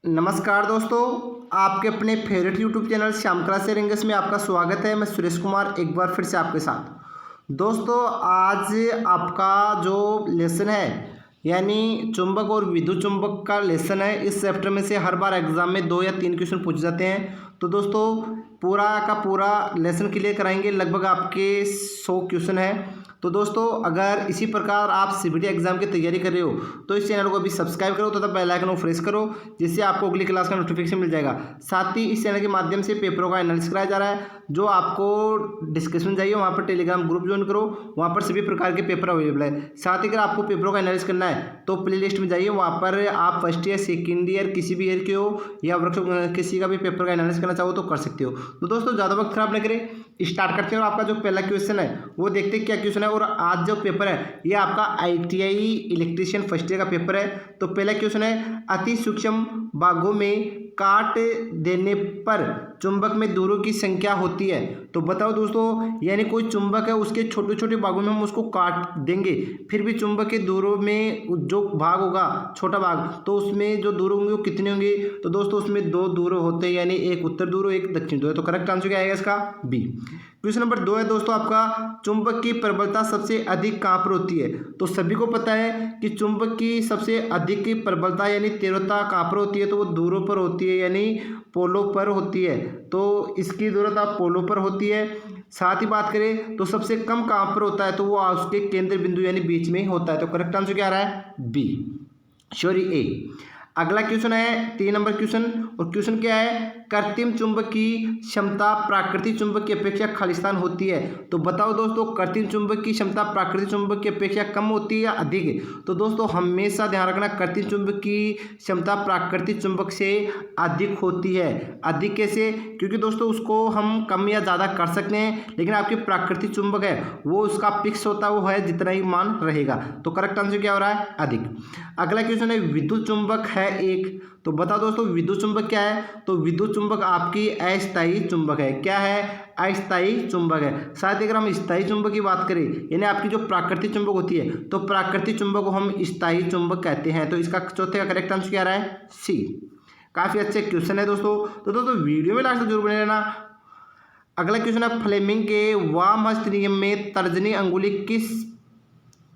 नमस्कार दोस्तों, आपके अपने favourite YouTube channel Shyam classes English में आपका स्वागत है। मैं सुरेश कुमार एक बार फिर से आपके साथ। दोस्तों, आज आपका जो लेसन है यानी चुंबक और विद्युत चुंबक का लेसन है। इस चैप्टर में से हर बार एग्जाम में 2 या 3 क्वेश्चन पूछे जाते हैं। तो दोस्तों, पूरा का पूरा लेसन क्लियर कराएंगे। लगभग आपके 100 क्वेश्चन है। तो दोस्तों, अगर इसी प्रकार आप सीबीटी एग्जाम की तैयारी कर रहे हो तो इस चैनल को अभी सब्सक्राइब करो तथा बेल आइकन को प्रेस करो, जिससे आपको अगली क्लास का नोटिफिकेशन मिल जाएगा। साथ ही इस चैनल के माध्यम से पेपरों का एनालिसिस कराया जा रहा है। जो आपको डिस्कशन चाहिए वहाँ पर टेलीग्राम ग्रुप ज्वाइन करो, वहाँ पर सभी प्रकार के पेपर अवेलेबल है। साथ ही अगर आपको पेपरों का एनालिसिस करना है तो प्ले लिस्ट में जाइए, वहाँ पर आप फर्स्ट ईयर सेकेंड ईयर किसी भी ईयर के हो या वर्कशॉप किसी का भी पेपर का एनालिसिस करना चाहो तो कर सकते हो। तो दोस्तों, ज़्यादा वक्त खराब न करें, स्टार्ट करते हैं। और आपका जो पहला क्वेश्चन है वो देखते हैं क्या क्वेश्चन है। और आज जो पेपर है ये आपका आईटीआई इलेक्ट्रीशियन फर्स्ट ईयर का पेपर है। तो पहला क्वेश्चन है, अति सूक्ष्म भागों में काट देने पर चुंबक में दूरों की संख्या होती है। तो बताओ दोस्तों, यानी कोई चुंबक है उसके छोटे छोटे भागों में हम उसको काट देंगे, फिर भी चुंबक के दूरों में जो भाग होगा छोटा भाग, तो उसमें जो दूर होंगे वो कितने होंगे। तो दोस्तों, उसमें 2 दूर होते हैं, यानी एक उत्तर दूर एक दक्षिण दूर। तो करेक्ट आंसर क्या आएगा इसका? बी। क्वेश्चन नंबर 2 है दोस्तों आपका, चुंबक की प्रबलता सबसे अधिक कहाँ पर होती है। तो सभी को पता है कि चुंबक की सबसे अधिक प्रबलता यानी तीव्रता कहाँ पर होती है। तो वो दूरों पर होती है, यानी पोलों पर होती है। तो इसकी तीव्रता पोलों पर होती है। साथ ही बात करें तो सबसे कम कहाँ पर होता है, तो वो उसके केंद्र बिंदु यानी बीच में होता है। तो करेक्ट आंसर क्या आ रहा है? बी, सॉरी ए। अगला क्वेश्चन है 3 नंबर क्वेश्चन। और क्वेश्चन क्या है, कृत्रिम चुंबक की क्षमता प्राकृतिक चुंबक की अपेक्षा खालिस्तान होती है। तो बताओ दोस्तों, कृत्रिम चुंबक की क्षमता प्राकृतिक चुंबक की अपेक्षा कम होती है या अधिक? तो दोस्तों, हमेशा ध्यान रखना, कृत्रिम चुंबक की क्षमता प्राकृतिक चुंबक से अधिक होती है। अधिक कैसे? क्योंकि दोस्तों उसको हम कम या ज़्यादा कर सकते हैं, लेकिन आपकी प्राकृतिक चुंबक है वो उसका फिक्स होता है, वो है जितना ही मान रहेगा। तो करेक्ट आंसर क्या हो रहा है? अधिक। अगला क्वेश्चन है, विद्युत चुंबक है एक। तो बताओ दोस्तों, विद्युत चुंबक क्या है। तो विद्युत चुंबक आपकी अस्थायी चुंबक है। क्या है? अस्थायी चुंबक है। साथ ही अगर हम स्थायी चुंबक की बात करें, यानी आपकी जो प्राकृतिक चुंबक होती है, तो प्राकृतिक चुंबक को हम स्थायी चुंबक कहते हैं। तो इसका चौथे का करेक्ट आंसर क्या आ रहा है? सी। काफ़ी अच्छे क्वेश्चन है दोस्तों। तो दोस्तों, वीडियो में लास्ट तक जरूर बने रहना। अगला क्वेश्चन है, फ्लेमिंग के वाम हस्त नियम में तर्जनी अंगुली किस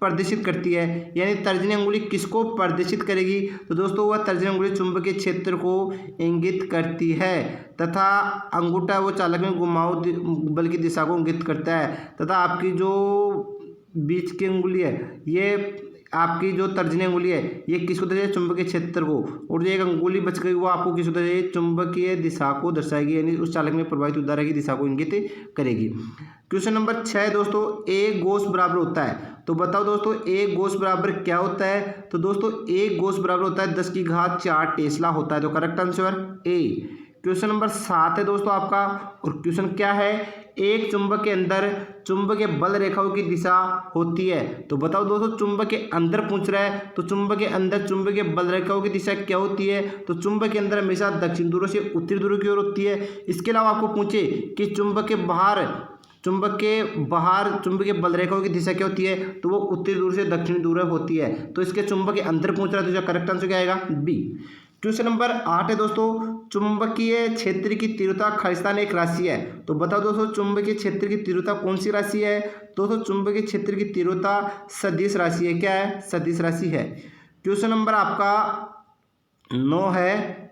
प्रदर्शित करती है, यानी तर्जनी अंगुली किसको प्रदर्शित करेगी। तो दोस्तों, वह तर्जनी अंगुली चुंबकीय क्षेत्र को इंगित करती है तथा अंगूठा वो चालक में घुमाव बल की दिशा को इंगित करता है। तथा आपकी जो बीच की अंगुली है, ये आपकी जो तर्जनी अंगुली है ये किसको दर्शाएगी? चुंबकीय क्षेत्र को। और जो एक अंगुली बच गई वो आपको किसको दर्शाएगी? चुंबकीय दिशा को दर्शाएगी, यानी उस चालक में प्रवाहित विद्युत धारा की दिशा को इंगित करेगी। क्वेश्चन नंबर 6 दोस्तों, ए गोस बराबर होता है। तो बताओ दोस्तों, ए गोस बराबर क्या होता है। तो दोस्तों, ए गोस बराबर होता है 10⁴ टेस्ला होता है। तो correct answer A. Question number 7 है दोस्तों आपका। और क्वेश्चन क्या है, एक चुंबक के अंदर चुंबकीय बल रेखाओं की दिशा होती है। तो बताओ दोस्तों, चुंबक के अंदर पूछ रहा है, तो चुंबक के अंदर चुंबकीय बल रेखाओं की दिशा क्या होती है। तो चुंबक के अंदर हमेशा दक्षिण ध्रुव से उत्तरी ध्रुव की ओर होती है। इसके अलावा आपको पूछे कि चुंबक के बाहर चुंबकीय बल रेखाओं की दिशा क्या होती है, तो वो उत्तरी ध्रुव से दक्षिणी ध्रुव होती है। तो इसके चुंबक के अंदर पूछ रहा है, तो इसका करेक्ट आंसर क्या आएगा? बी। क्वेश्चन नंबर 8 है दोस्तों, चुंबकीय क्षेत्र की तीव्रता खालिस्तान एक राशि है। तो बताओ दोस्तों, चुंबकीय क्षेत्र की तीव्रता कौन सी राशि है। दोस्तों, चुंबकीय क्षेत्र की तीव्रता सदिश राशि है। क्या है? सदिश राशि है। क्वेश्चन नंबर आपका 9 है,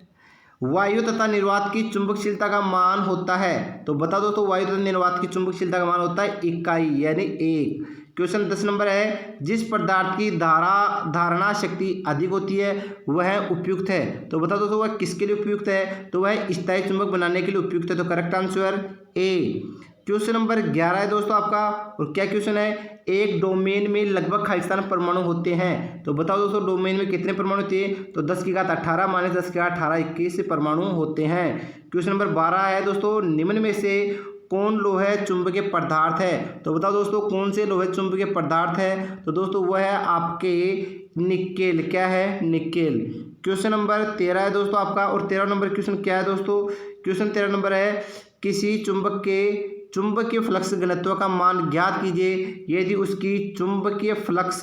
वायु तथा निर्वात की चुंबकशीलता का मान होता है। तो बता दो, तो वायु तथा निर्वात की चुंबकशीलता का मान होता है इकाई, यानी 1। क्वेश्चन 10 नंबर है, जिस पदार्थ की धारणा शक्ति अधिक होती है वह उपयुक्त है। तो बता दो, तो वह किसके लिए उपयुक्त है। तो वह स्थायी चुंबक बनाने के लिए उपयुक्त है। तो correct answer A. Question number 11 है दोस्तों आपका। और क्या क्वेश्चन है, एक डोमेन में लगभग खालिस्तान परमाणु होते हैं। तो बताओ दोस्तों, डोमेन में कितने परमाणु होते हैं। तो 10⁻18 - 10⁻18 21 परमाणु होते हैं। क्वेश्चन नंबर 12 है दोस्तों, निम्न में से कौन लोहे चुंबकीय पदार्थ है। तो बताओ दोस्तों, कौन से लोहे चुंबकीय पदार्थ है। तो दोस्तों, वह है आपके निकेल। क्या है? निकेल। क्वेश्चन नंबर 13 है दोस्तों आपका। और 13 नंबर क्वेश्चन क्या है दोस्तों। क्वेश्चन 13 नंबर है, किसी चुंबक के चुंबकीय फ्लक्स घनत्व का मान ज्ञात कीजिए यदि उसकी चुंबकीय फ्लक्स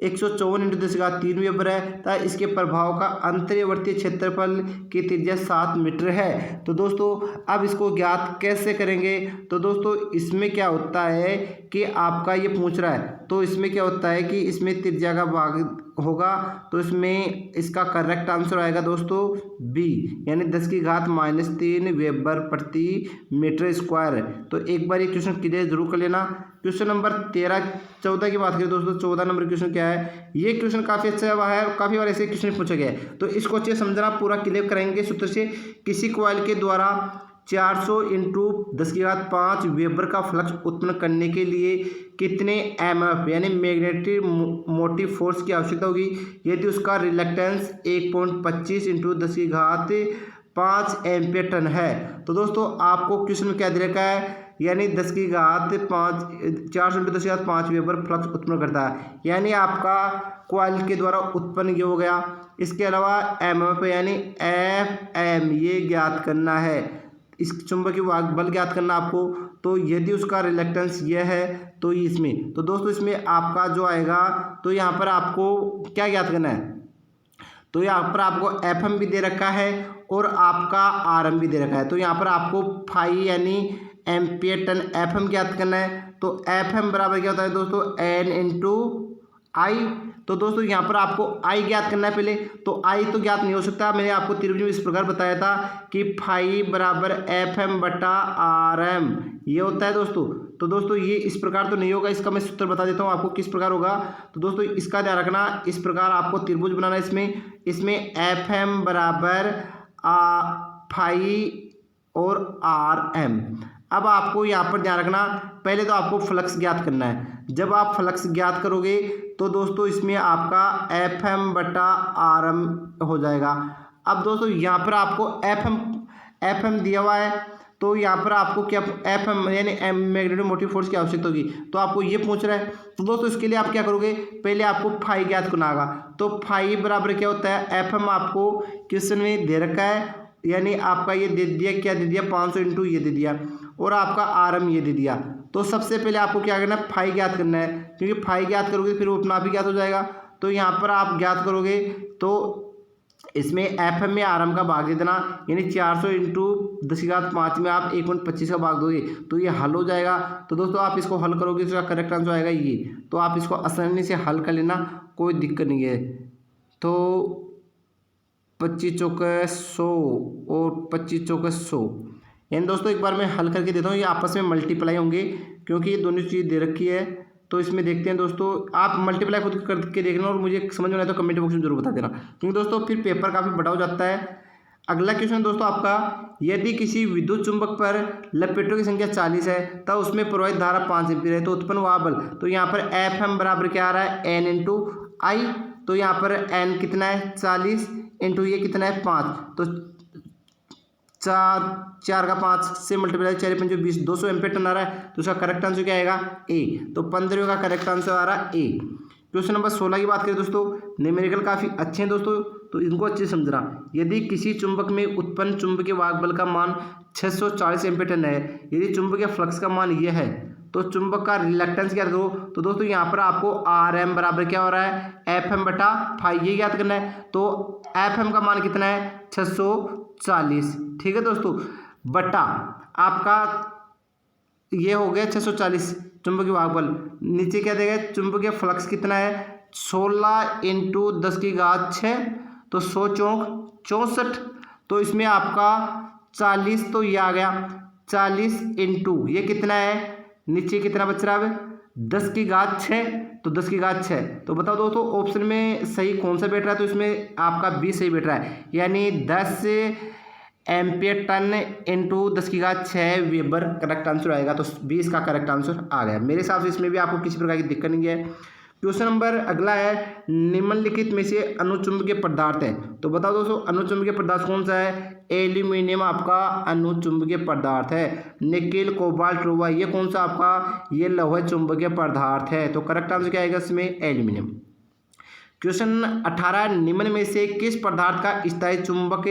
154 × 10³ वेबर है तथा इसके प्रभाव का अंतर्वर्ती क्षेत्रफल की त्रिज्या 7 मीटर है। तो दोस्तों अब इसको ज्ञात कैसे करेंगे? तो दोस्तों इसमें क्या होता है कि आपका ये पूछ रहा है, तो इसमें क्या होता है कि इसमें त्रिज्या का भाग होगा, तो इसमें इसका करेक्ट आंसर आएगा दोस्तों बी, यानी 10⁻³ वेबर प्रति मीटर स्क्वायर। तो एक बार ये क्वेश्चन क्लियर जरूर कर लेना। क्वेश्चन नंबर 13-14 की बात करें दोस्तों, 14 नंबर क्वेश्चन क्या है? ये क्वेश्चन काफ़ी अच्छा हुआ है, काफ़ी बार ऐसे क्वेश्चन पूछा गया है, तो इसको अच्छे समझना, पूरा क्लियर करेंगे सूत्र से। किसी कॉइल के द्वारा 400 × 10⁵ वेबर का फ्लक्स उत्पन्न करने के लिए कितने एमएफ यानी मैग्नेटिक मोटिव फोर्स की आवश्यकता होगी यदि उसका रिलक्टेंस 1.25 × 10⁵ एम्पियर टन है? तो दोस्तों आपको क्वेश्चन में क्या दे रखा है, यानी 10⁵ 400 × 10⁵ वेबर फ्लक्स उत्पन्न करता है, यानी आपका कॉइल के द्वारा उत्पन्न ये हो गया। इसके अलावा एमएफ यानी एफ ये ज्ञात करना है, इस चुंबकीय बल ज्ञात करना आपको। तो यदि उसका रिलक्टेंस यह है तो इसमें, तो दोस्तों इसमें आपका जो आएगा, तो यहाँ पर आपको क्या ज्ञात करना है? तो यहाँ पर आपको एफएम भी दे रखा है और आपका आरएम भी दे रखा है। तो यहाँ पर आपको फाई यानी एम्पियर टन एफएम ज्ञात करना है। तो एफएम बराबर क्या होता है दोस्तों? N × I। तो दोस्तों यहाँ पर आपको I ज्ञात करना है पहले, तो I तो ज्ञात नहीं हो सकता, मैंने आपको त्रिभुज में इस प्रकार बताया था कि फाई बराबर FM/RM ये होता है दोस्तों। तो दोस्तों ये इस प्रकार तो नहीं होगा, इसका मैं सूत्र बता देता हूँ आपको किस प्रकार होगा। तो दोस्तों इसका ध्यान रखना, इस प्रकार आपको त्रिभुज बनाना है। इसमें FM बराबर फाई और RM। अब आपको यहाँ पर ध्यान रखना, पहले तो आपको फ्लक्स ज्ञात करना है। जब आप फ्लक्स ज्ञात करोगे तो दोस्तों इसमें आपका FM/RM हो जाएगा। अब दोस्तों यहाँ पर आपको FM दिया हुआ है, तो यहाँ पर आपको क्या FM यानी मैग्नेटिक मोटिव फोर्स की आवश्यकता होगी, तो आपको ये पूछ रहा है। तो दोस्तों इसके लिए आप क्या करोगे, पहले आपको फाई ज्ञात करना होगा। तो फाई बराबर क्या होता है? FM आपको क्वेश्चन में दे रखा है, यानी आपका ये दे दिया, क्या दे दिया? 500 × ये दे दिया, और आपका RM ये दे दिया। तो सबसे पहले आपको क्या करना है? फाई ज्ञात करना है, क्योंकि फाई ज्ञात करोगे फिर वो अपना आप ही ज्ञात हो जाएगा। तो यहाँ पर आप ज्ञात करोगे तो इसमें FM में RM का भाग दे देना, यानी 400 × 10⁵ में आप 1.25 का भाग दोगे तो ये हल हो जाएगा। तो दोस्तों आप इसको हल करोगे, इसका करेक्ट आंसर आएगा ये। तो आप इसको आसानी से हल कर लेना, कोई दिक्कत नहीं है। तो 25 चौके 100 और 25 चौके 100, यानी दोस्तों एक बार मैं हल करके देता हूँ, ये आपस में मल्टीप्लाई होंगे क्योंकि ये दोनों चीज़ दे रखी है। तो इसमें देखते हैं दोस्तों, आप मल्टीप्लाई खुद करके देखना और मुझे समझ में आए तो कमेंट बॉक्स में जरूर बता देना, क्योंकि दोस्तों फिर पेपर काफ़ी बड़ा हो जाता है। अगला क्वेश्चन दोस्तों आपका, यदि किसी विद्युत चुंबक पर लपेटों की संख्या 40 है तब उसमें प्रवाहित धारा 5 एम्पीयर है, तो उत्पन्न हुआ बल। तो यहाँ पर FM बराबर क्या आ रहा है? N × I। तो यहाँ पर N कितना है? 40 × ये कितना है? 5। तो 4 का 5 से मल्टीप्लाई 4 × 5 = 20, 200 एम्पियर टन आ रहा है। तो उसका करेक्ट आंसर क्या आएगा? ए। तो 15 का करेक्ट आंसर आ रहा है ए। क्वेश्चन नंबर 16 की बात करें दोस्तों, न्यूमेरिकल काफ़ी अच्छे हैं दोस्तों, तो इनको अच्छे से समझना। यदि किसी चुंबक में उत्पन्न चुंबकीय वाहक बल का मान 640 एम्पियर टन है, यदि चुंबकीय फ्लक्स का मान यह है, तो चुंबक का रिलक्टेंस क्या दो। तो दोस्तों यहाँ पर आपको RM बराबर क्या हो रहा है? FM/फाई ये ज्ञात करना है। तो FM का मान कितना है? 640। ठीक है दोस्तों, बटा आपका ये हो गया 640 चुंबकीय वाहक बल। नीचे क्या देगा? चुंबकीय फ्लक्स कितना है? 16 × 10⁶, तो 100 चौक 64। तो इसमें आपका 40, तो ये आ गया 40 × ये कितना है? नीचे कितना बच रहा है? 10⁶, तो 10⁶। तो बताओ दोस्तों ऑप्शन में सही कौन सा बैठ रहा है? तो इसमें आपका 20 सही बैठ रहा है, यानी 10 ampere turn × 10⁶ weber correct answer आएगा। तो 20 का करेक्ट आंसर आ गया। मेरे हिसाब से इसमें भी आपको किसी प्रकार की दिक्कत नहीं है। क्वेश्चन नंबर अगला है, निम्नलिखित में से अनुचुंबकीय पदार्थ है। तो बताओ दोस्तों अनुचुंबकीय पदार्थ कौन सा है? एल्यूमिनियम आपका अनुचुंबकीय पदार्थ है। निकेल, कोबाल्ट, लोहा ये कौन सा आपका? ये लौह चुंबकीय पदार्थ है। तो करेक्ट आंसर क्या आएगा इसमें? एल्यूमिनियम। क्वेश्चन 18, निम्न में से किस पदार्थ का स्थायी चुंबक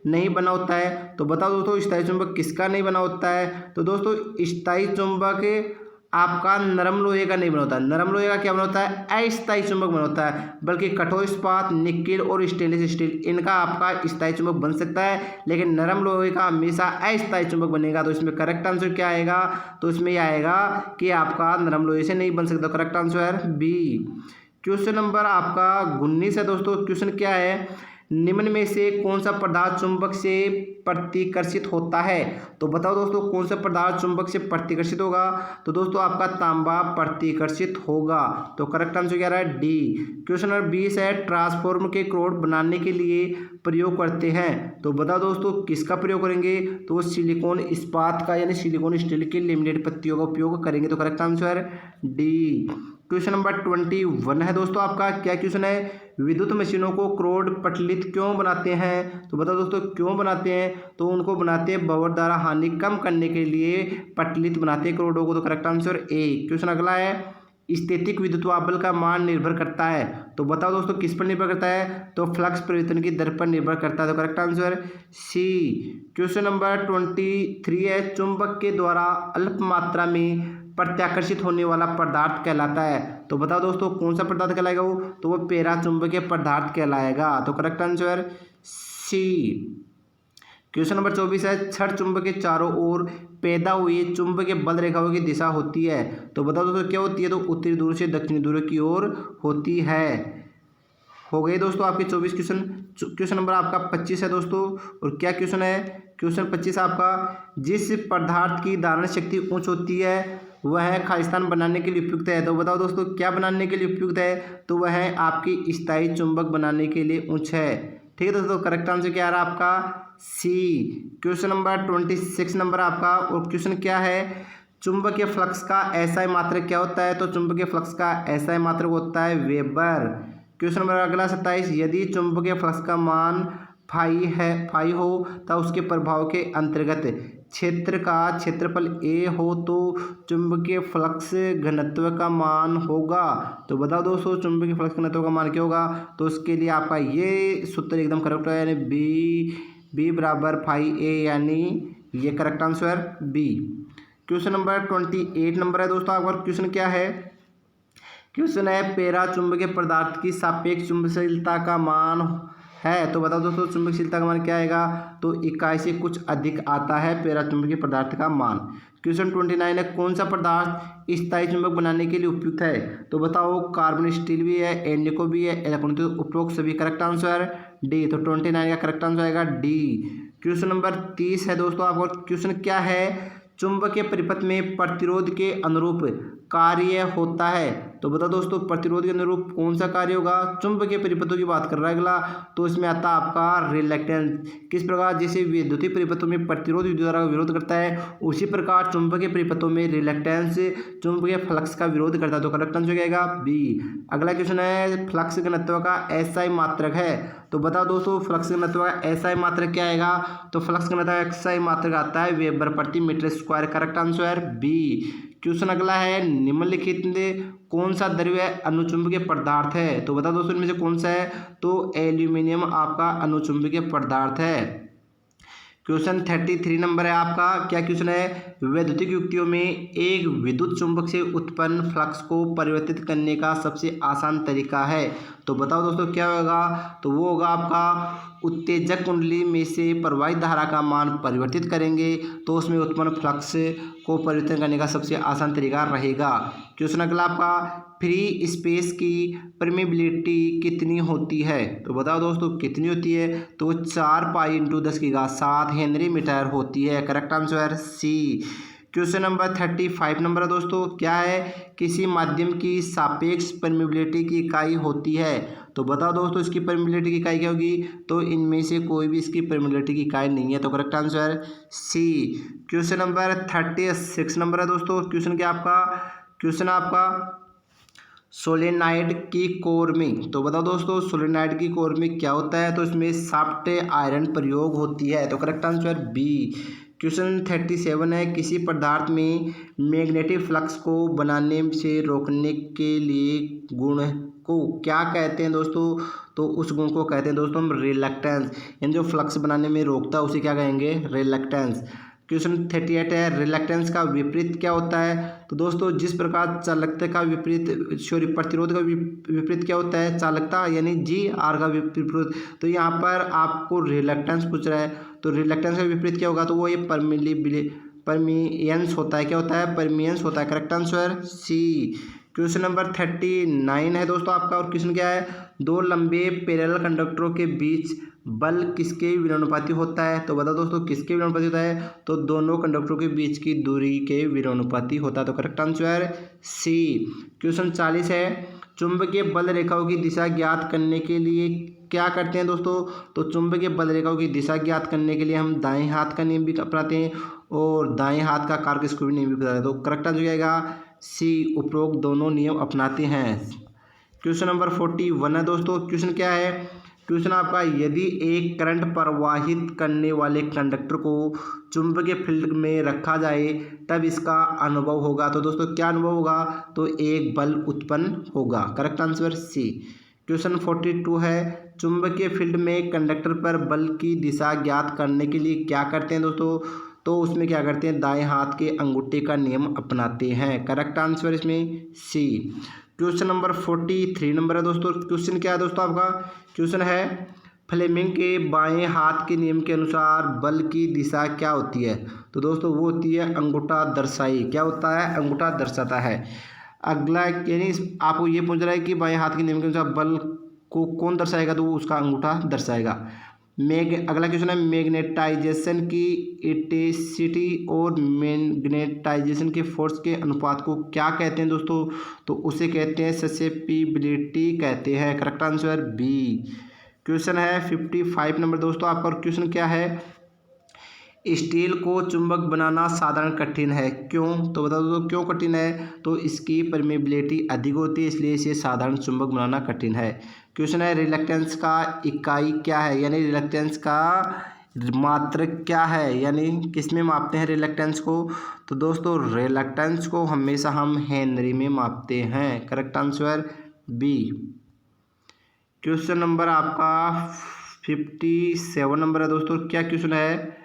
नहीं बना होता है? तो बताओ दोस्तों स्थायी चुंबक किसका नहीं बना होता है? तो दोस्तों स्थायी चुंबक आपका नरम लोहे का नहीं बना होता है। नरम लोहे का क्या बना होता है? अस्थायी चुंबक बना होता है। बल्कि कठोर इस्पात, निकेल और स्टेनलेस स्टील इनका आपका स्थायी चुंबक बन सकता है, लेकिन नरम लोहे का हमेशा अस्थायी चुंबक बनेगा। तो इसमें करेक्ट आंसर क्या आएगा? तो इसमें यह आएगा कि आपका नरम लोहे से नहीं बन सकता। करेक्ट आंसर है बी। क्वेश्चन नंबर आपका 19 है दोस्तों। क्वेश्चन क्या है? निम्न में से कौन सा पदार्थ चुंबक से प्रतिकर्षित होता है? तो बताओ दोस्तों, कौन सा पदार्थ चुंबक से प्रतिकर्षित होगा? तो दोस्तों आपका तांबा प्रतिकर्षित होगा। तो करेक्ट आंसर क्या रहा है? डी। क्वेश्चन नंबर 20 है, ट्रांसफॉर्मर के क्रोड बनाने के लिए प्रयोग करते हैं। तो बताओ दोस्तों, किसका प्रयोग करेंगे? तो वो सिलिकॉन इस्पात का यानी सिलिकॉन स्टील के लेमिनेट पत्तियों का उपयोग करेंगे। तो correct answer D. Question number 21 है दोस्तों आपका। क्या क्वेश्चन है? विद्युत मशीनों को क्रोड पटलित क्यों बनाते हैं? तो बताओ दोस्तों, क्यों बनाते हैं? तो उनको बनाते हैं बवट द्वारा हानि कम करने के लिए पटलित बनाते हैं क्रोडों को। तो करेक्ट आंसर ए। क्वेश्चन अगला है, स्थैतिक विद्युत बल का मान निर्भर करता है। तो बताओ दोस्तों, किस पर निर्भर करता है? तो फ्लक्स परिवर्तन की दर पर निर्भर करता है। तो correct answer C. Question number 23 है, चुंबक के द्वारा अल्प मात्रा में प्रत्याकर्षित होने वाला पदार्थ कहलाता है। तो बताओ दोस्तों, कौन सा पदार्थ कहलाएगा वो? तो वो पेरा चुंबकीय पदार्थ कहलाएगा। तो correct answer C. Question number 24 है, छड़ चुंबक के चारों ओर पैदा हुई चुंबकीय बल रेखाओं की दिशा होती है। तो बताओ दोस्तों, क्या होती है? तो उत्तरी ध्रुव से दक्षिणी ध्रुव की ओर होती है। हो गए दोस्तों आपके 24 क्वेश्चन। क्वेश्चन नंबर आपका 25 है दोस्तों। और क्या क्वेश्चन है? क्वेश्चन 25 आपका, जिस पदार्थ की धारण शक्ति उच्च होती है वह खालिस्तान बनाने के लिए उपयुक्त है। तो बताओ दोस्तों, क्या बनाने के लिए उपयुक्त है? तो वह आपकी स्थायी चुंबक बनाने के लिए उच्च है। ठीक है दोस्तों, करेक्ट आंसर क्या आ रहा है आपका? सी। क्वेश्चन नंबर 26 नंबर आपका। और क्वेश्चन क्या है? चुंबकीय फ्लक्स का एसआई मात्रक क्या होता है? तो चुंबकीय फ्लक्स का एसआई मात्रक होता है वेबर। क्वेश्चन नंबर अगला 27, यदि चुंबकीय फ्लक्स का मान फाई हो तब उसके प्रभाव के अंतर्गत क्षेत्र का क्षेत्रफल ए हो तो चुंबकीय फ्लक्स घनत्व का मान होगा। तो बताओ दोस्तों, चुंबकीय फ्लक्स घनत्व का मान क्या होगा? तो उसके लिए आपका ये सूत्र एकदम करेक्ट है, यानी बी बराबर फाई ए, यानी ये correct answer B. Question number 28 number है दोस्तों आपका। क्वेश्चन क्या है? क्वेश्चन है, पेरा चुंबकीय पदार्थ की सापेक्ष चुंबकशीलता का मान है। तो बताओ दोस्तों, चुंबकशीलता का मान क्या आएगा? तो इकाई से कुछ अधिक आता है पेरा चुंबकीय पदार्थ का मान। क्वेश्चन 29 है, कौन सा पदार्थ स्थायी चुंबक बनाने के लिए उपयुक्त है? तो बताओ, कार्बन स्टील भी है, एल्निको भी है, इलेक्ट्रॉन। तो उपरोक्त सभी करेक्ट आंसर डी। तो 29 का करेक्ट आंसर आएगा डी। क्वेश्चन नंबर 30 है दोस्तों आपको। क्वेश्चन क्या है? चुंबकीय परिपथ में प्रतिरोध के अनुरूप कार्य होता है। तो बताओ दोस्तों, प्रतिरोध के अनुरूप कौन सा कार्य होगा? चुंबकीय परिपथों की बात कर रहा है अगला। तो इसमें आता है आपका रिलक्टेंस। किस प्रकार? जैसे विद्युतीय परिपथों में प्रतिरोध विद्युत धारा का विरोध करता है, उसी प्रकार चुंबकीय परिपथों में रिलक्टेंस चुंबकीय फ्लक्स का विरोध करता है। तो करेक्ट आंसर क्या आएगा? बी। अगला क्वेश्चन है, फ्लक्स घनत्व का एसआई मात्रक है। तो बताओ दोस्तों, फ्लक्स घनत्व का एसआई मात्रक क्या आएगा? तो फ्लक्स घनत्व का एसआई मात्रक आता है वेबर प्रति metre square. Correct answer B. Question अगला है, निम्नलिखित में कौन सा द्रव्य अनुचुंबकीय पदार्थ है? तो बताओ दोस्तों, इनमें से कौन सा है? तो एल्यूमिनियम आपका अनुचुंबकीय पदार्थ है। क्वेश्चन 33 नंबर है आपका। क्या क्वेश्चन है? वैद्युतिक युक्तियों में एक विद्युत चुंबक से उत्पन्न फ्लक्स को परिवर्तित करने का सबसे आसान तरीका है। तो बताओ दोस्तों, क्या होगा? तो वो होगा आपका उत्तेजक कुंडली में से प्रवाहित धारा का मान परिवर्तित करेंगे तो उसमें उत्पन्न फ्लक्स को परिवर्तन करने का सबसे आसान तरीका रहेगा। क्वेश्चन अगला आपका, फ्री स्पेस की परमेबिलिटी कितनी होती है? तो बताओ दोस्तों, कितनी होती है? तो 4 पाई × 10⁷ हेनरी मीटर होती है। Correct answer C. Question number 35 number है दोस्तों। क्या है? किसी माध्यम की सापेक्ष परमेबिलिटी की इकाई होती है। तो बताओ दोस्तों, इसकी परमेबिलिटी की इकाई क्या होगी? तो इनमें से कोई भी इसकी परमेबिलिटी की इकाई नहीं है। तो correct answer C. Question number 36 number है दोस्तों। क्वेश्चन क्या आपका? क्वेश्चन आपका सोलेनाइड की कोर में। तो बताओ दोस्तों, सोलेनाइड की कोर में क्या होता है? तो इसमें सॉफ्ट आयरन प्रयोग होती है। तो करेक्ट आंसर बी। क्वेश्चन 37 है, किसी पदार्थ में मैग्नेटिक फ्लक्स को बनाने से रोकने के लिए गुण को क्या कहते हैं दोस्तों? तो उस गुण को कहते हैं दोस्तों हम रिलक्टेंस। यानी जो फ्लक्स बनाने में रोकता है उसे क्या कहेंगे? रिलक्टेंस। क्वेश्चन 38 है रिलक्टेंस का विपरीत क्या होता है। तो दोस्तों जिस प्रकार चालकता का विपरीत प्रतिरोध का विपरीत क्या होता है, चालकता यानी जी आर का विपरीत। तो यहाँ पर आपको रिलक्टेंस पूछ रहा है, तो रिलक्टेंस का विपरीत क्या होगा, तो वो ये परमियंस होता है। क्या होता है, परमियंस होता है। Correct answer C. Question number 39 है दोस्तों आपका, और क्वेश्चन क्या है, दो लंबे पैरेलल कंडक्टरों के बीच बल किसके विलोमानुपाती होता है। तो बताओ दोस्तों किसके विलोमानुपाती होता है, तो दोनों कंडक्टरों के बीच की दूरी के विलोमानुपाती होता है। तो करेक्ट आंसर सी। क्वेश्चन 40 है चुंबकीय बल रेखाओं की दिशा ज्ञात करने के लिए क्या करते हैं दोस्तों। तो चुंबकीय बल रेखाओं की दिशा ज्ञात करने के लिए हम दाएं हाथ का नियम भी अपनाते हैं और दाएं हाथ का कारक स्क्रू नियम भी अपनाते हैं। तो करेक्ट आंसर जाएगा सी, उपरोक्त दोनों नियम अपनाते हैं। क्वेश्चन नंबर 41 है दोस्तों। क्वेश्चन क्या है, क्वेश्चन आपका यदि एक करंट प्रवाहित करने वाले कंडक्टर को चुंबकीय फील्ड में रखा जाए तब इसका अनुभव होगा। तो दोस्तों क्या अनुभव होगा, तो एक बल उत्पन्न होगा। Correct answer C. क्वेश्चन 42 है चुंबकीय फील्ड में कंडक्टर पर बल की दिशा ज्ञात करने के लिए क्या करते हैं दोस्तों। तो उसमें क्या करते हैं, दाएं हाथ के अंगूठे का नियम अपनाते हैं। करेक्ट आंसर इसमें सी। क्वेश्चन नंबर 43 नंबर है दोस्तों। क्वेश्चन क्या है दोस्तों आपका, क्वेश्चन है फ्लेमिंग के बाएं हाथ के नियम के अनुसार बल की दिशा क्या होती है। तो दोस्तों वो होती है अंगूठा दर्शाई। क्या होता है, अंगूठा दर्शाता है। अगला यानी आपको ये पूछ रहा है कि बाएं हाथ के नियम के अनुसार बल को कौन दर्शाएगा, तो वो उसका अंगूठा दर्शाएगा। अगला क्वेश्चन है मैग्नेटाइजेशन की इंटेंसिटी और मैग्नेटाइजेशन के फोर्स के अनुपात को क्या कहते हैं दोस्तों। तो उसे कहते हैं ससेप्टिबिलिटी कहते हैं। Correct answer B. क्वेश्चन है 55 नंबर दोस्तों आपका, और क्वेश्चन क्या है स्टील को चुंबक बनाना साधारण कठिन है क्यों। तो बता दो क्यों कठिन है, तो इसकी परमेबिलिटी अधिक होती है इसलिए इसे साधारण चुंबक बनाना कठिन है। क्वेश्चन है रिलक्टेंस का इकाई क्या है, यानी रिलक्टेंस का मात्रक क्या है, यानी किस में मापते हैं रिलक्टेंस को। तो दोस्तों रिलक्टेंस को हमेशा हम हेनरी में मापते हैं। Correct answer B. Question number आपका 57 नंबर है दोस्तों। क्या क्वेश्चन है,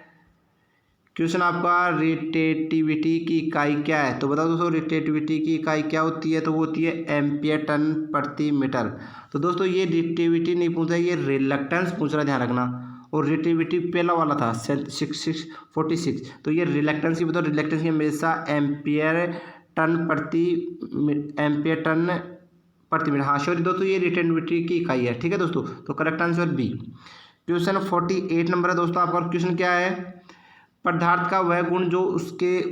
क्वेश्चन आपका रोटेटिविटी की इकाई क्या है। तो बताओ दोस्तों रोटेटिविटी की इकाई क्या होती है, तो वो होती है एम्पियर टन प्रति मीटर। तो दोस्तों ये रोटेटिविटी नहीं पूछ रहा है, ये रिलक्टेंस पूछ रहा है, ध्यान रखना। और रोटेटिविटी पहला वाला था 46। तो ये रिलक्टेंस की बताओ, रिलक्टेंस की हमेशा एम्पियर टन प्रति मीटर। हाँ सॉरी दोस्तों ये रोटेटिविटी की इकाई है। ठीक है दोस्तों, तो correct answer B. Question 48 number है दोस्तों आपका, और क्वेश्चन क्या है पदार्थ का वह गुण जो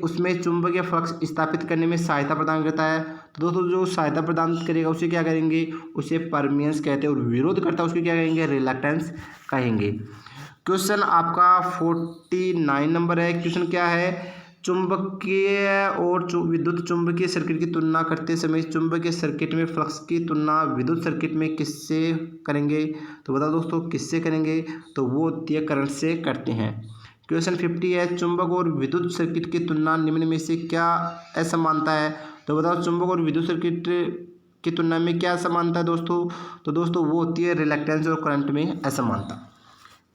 उसमें चुंबकीय फ्लक्स स्थापित करने में सहायता प्रदान करता है। तो दोस्तों जो सहायता प्रदान करेगा उसे क्या करेंगे, उसे परमियंस कहते हैं, और विरोध करता है उसको क्या कहेंगे, रिलक्टेंस कहेंगे। क्वेश्चन आपका 49 नंबर है। क्वेश्चन क्या है चुंबकीय और विद्युत चुंबकीय सर्किट की तुलना करते समय चुंबकीय सर्किट में फ्लक्स की तुलना विद्युत सर्किट में किससे करेंगे। तो बताओ दोस्तों किससे करेंगे, तो वो करंट से करते हैं। क्वेश्चन 50 है चुंबक और विद्युत सर्किट की तुलना निम्न में से क्या असमानता है। तो बताओ चुंबक और विद्युत सर्किट की तुलना में क्या असमानता है दोस्तों। तो दोस्तों वो होती है रिलक्टेंस और करंट में असमानता।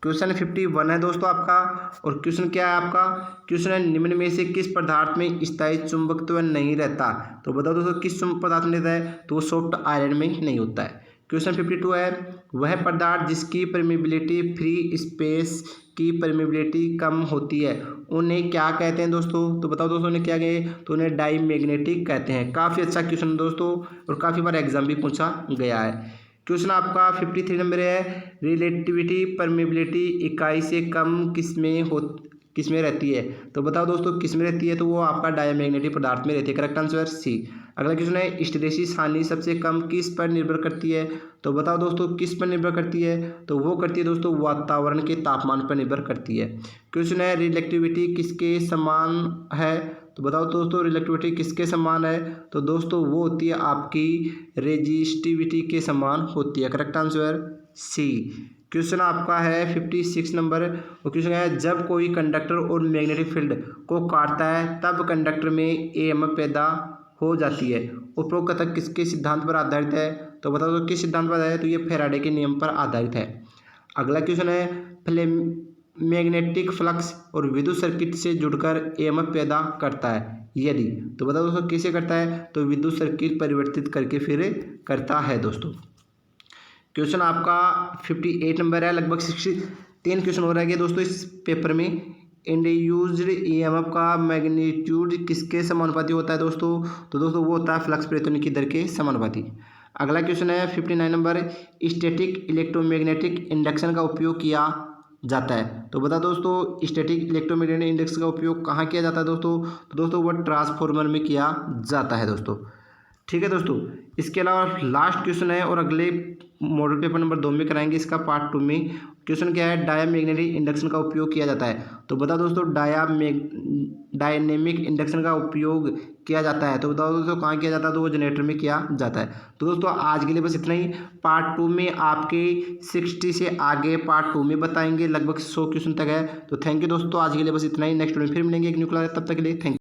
क्वेश्चन 51 है दोस्तों आपका, और क्वेश्चन क्या है आपका, क्वेश्चन है निम्न में से किस पदार्थ में स्थायी चुंबकत्व नहीं रहता। तो बताओ दोस्तों किस पदार्थ में रहता है, तो वो सॉफ्ट आयरन में नहीं होता है। क्वेश्चन 52 है वह पदार्थ जिसकी परमेबिलिटी फ्री स्पेस की परमेबिलिटी कम होती है उन्हें क्या कहते हैं दोस्तों। तो बताओ दोस्तों उन्हें क्या कहें, तो उन्हें डाईमैग्नेटिक कहते हैं। काफ़ी अच्छा क्वेश्चन दोस्तों, और काफ़ी बार एग्जाम भी पूछा गया है। क्वेश्चन आपका 53 नंबर है रिलेटिविटी परमेबिलिटी इकाई से कम किसमें रहती है। तो बताओ दोस्तों किसमें रहती है, तो वो आपका डायमैग्नेटिक पदार्थ में रहती है। Correct answer C. अगला क्वेश्चन है हिस्टैरिसीस हानि सबसे कम किस पर निर्भर करती है। तो बताओ दोस्तों किस पर निर्भर करती है, तो वो करती है दोस्तों वातावरण के तापमान पर निर्भर करती है। क्वेश्चन है रिलेटिविटी किसके समान है। तो बताओ दोस्तों रिलेटिविटी किसके समान है, तो दोस्तों वो होती है आपकी रेजिस्टिविटी के समान होती है। Correct answer C. क्वेश्चन आपका है 56 नंबर, और क्वेश्चन है जब कोई कंडक्टर और मैग्नेटिक फील्ड को काटता है तब कंडक्टर में ईएमएफ पैदा हो जाती है। उपरोक्त कथन किसके सिद्धांत पर आधारित है। तो बताओ तो किस सिद्धांत पर आधारित है, तो ये फैराडे के नियम पर आधारित है। अगला क्वेश्चन है मैग्नेटिक फ्लक्स और विद्युत सर्किट से जुड़कर ईएमएफ पैदा करता है। यदि तो बताओ दोस्तों कैसे करता है, तो विद्युत सर्किट परिवर्तित करके फिर करता है दोस्तों। क्वेश्चन आपका 58 नंबर है, लगभग 63 क्वेश्चन हो रहा है दोस्तों इस पेपर में। इंड्यूस्ड ईएमएफ का मैग्नीट्यूड किसके समानुपाती होता है दोस्तों, तो दोस्तों वो होता है फ्लक्स परिवर्तन की दर के समानुपाती। अगला क्वेश्चन है 59 नंबर, स्टैटिक इलेक्ट्रोमैग्नेटिक इंडक्शन का उपयोग किया जाता है। तो बता दोस्तों स्टैटिक इलेक्ट्रोमैग्नेटिक इंडक्शन का उपयोग कहाँ किया जाता है दोस्तों, तो दोस्तों वो ट्रांसफार्मर में किया जाता है दोस्तों। ठीक है दोस्तों, इसके अलावा लास्ट क्वेश्चन है और अगले मॉडल पेपर नंबर 2 में कराएंगे इसका पार्ट 2 में। क्वेश्चन क्या है, डायमैग्नेटिक इंडक्शन का उपयोग किया जाता है। तो बता दोस्तों डायनेमिक इंडक्शन का उपयोग किया जाता है। तो बताओ दोस्तों कहाँ किया जाता है, तो वो जनरेटर में किया जाता है। तो दोस्तों आज के लिए बस इतना ही। पार्ट 2 में आपके 60 से आगे पार्ट 2 में बताएंगे, लगभग 100 क्वेश्चन तक है। तो थैंक यू दोस्तों, आज के लिए बस इतना ही। नेक्स्ट वीडियो में फिर मिलेंगे एक न्यू क्लास, तब तक के लिए थैंक यू।